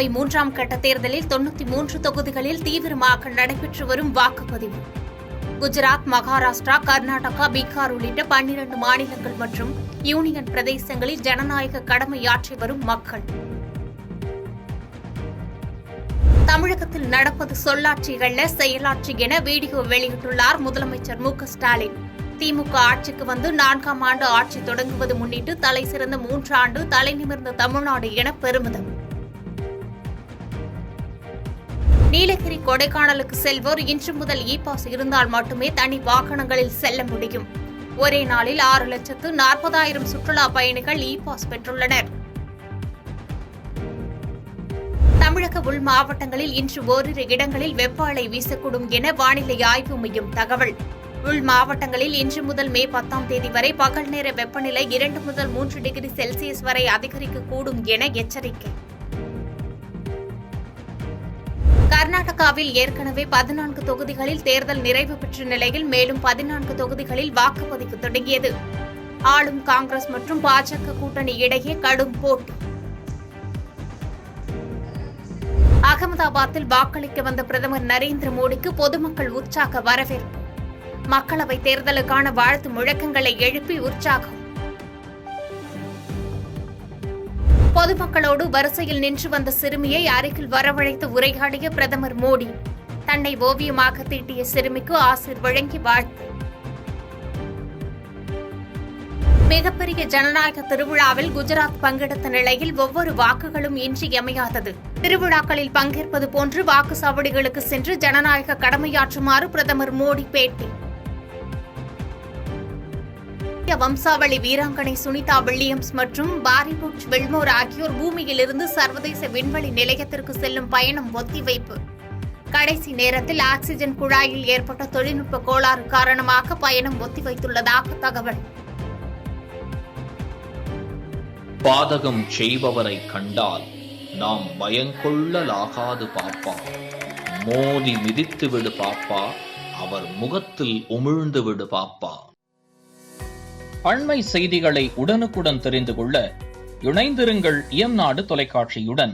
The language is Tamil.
சட்டப்பேரவை 3ஆம் கட்ட தேர்தலில் 93 தொகுதிகளில் தீவிரமாக நடைபெற்று வரும் வாக்குப்பதிவு. குஜராத், மகாராஷ்டிரா, கர்நாடகா, பீகார் உள்ளிட்ட 12 மாநிலங்கள் மற்றும் யூனியன் பிரதேசங்களில் ஜனநாயக கடமையாற்றி வரும் மக்கள். தமிழகத்தில் நடப்பது சொல்லாட்சி அல்ல, செயலாட்சி என வீடியோ வெளியிட்டுள்ளார் முதலமைச்சர் மு.க.ஸ்டாலின். திமுக ஆட்சிக்கு வந்து 4ஆம் ஆண்டு ஆட்சி தொடங்குவது முன்னிட்டு தலைசிறந்த 3 ஆண்டு தலைநிமிர்ந்த தமிழ்நாடு என பெருமிதம். நீலகிரி, கொடைக்கானலுக்கு செல்வோர் இன்று முதல் இ-பாஸ் இருந்தால் மட்டுமே தனி வாகனங்களில் செல்ல முடியும். ஒரே நாளில் 6,40,000 சுற்றுலா பயணிகள் இ-பாஸ் பெற்றுள்ளனர். தமிழக உள் மாவட்டங்களில் இன்று ஓரிரு இடங்களில் வெப்ப அலை வீசக்கூடும் என வானிலை ஆய்வு மையம் தகவல். உள் மாவட்டங்களில் இன்று முதல் மே 10ஆம் தேதி வரை பகல் நேர வெப்பநிலை 2 முதல் 3 டிகிரி செல்சியஸ் வரை அதிகரிக்கக்கூடும் என எச்சரிக்கை. கர்நாடகாவில் ஏற்கனவே 14 தொகுதிகளில் தேர்தல் நிறைவு பெற்ற நிலையில் மேலும் 14 தொகுதிகளில் வாக்குப்பதிவு தொடங்கியது. ஆளும் காங்கிரஸ் மற்றும் பாஜக கூட்டணி இடையே கடும் போட்டி. அகமதாபாத்தில் வாக்களிக்க வந்த பிரதமர் நரேந்திர மோடிக்கு பொதுமக்கள் உற்சாக வரவேற்பு. மக்களவைத் தேர்தலுக்கான வாழ்த்து முழக்கங்களை எழுப்பி உற்சாகம். பொதுமக்களோடு வரிசையில் நின்று வந்த சிறுமியை அருகில் வரவழைத்து உரையாடிய பிரதமர் மோடி. தன்னை ஓவியமாக தீட்டிய சிறுமிக்கு ஆசிர் வழங்கி வாழ்த்து. மிகப்பெரிய ஜனநாயக திருவிழாவில் குஜராத் பங்கெடுத்த நிலையில் ஒவ்வொரு வாக்குகளும் இன்றியமையாதது. திருவிழாக்களில் பங்கேற்பது போன்று வாக்குச்சாவடிகளுக்கு சென்று ஜனநாயக கடமையாற்றுமாறு பிரதமர் மோடி பேட்டி. வம்சாவளி வீராங்கனை சுனிதா வில்லியம்ஸ் மற்றும் பாரிவுட் வில்மோர் ஆகியோர் பூமியிலிருந்து சர்வதேச விண்வெளி நிலையத்திற்கு செல்லும் பயணம் ஒத்திவைப்பு. கடைசி நேரத்தில் ஆக்ஸிஜன் குழாயில் ஏற்பட்ட தொழில்நுட்ப கோளாறு காரணமாக பயணம் ஒத்திவைத்துள்ளதாக தகவல். பாதகம் செய்பவரை கண்டால் நாம் பயங்கொள்ளலாகாது பாப்பா. மோதி மிதித்து விடு பாப்பா, அவர் முகத்தில் உமிழ்ந்து விடு பாப்பா. அண்மை செய்திகளை உடனுக்குடன் தெரிந்து கொள்ள இணைந்திருங்கள் இயம்நாடு தொலைக்காட்சியுடன்.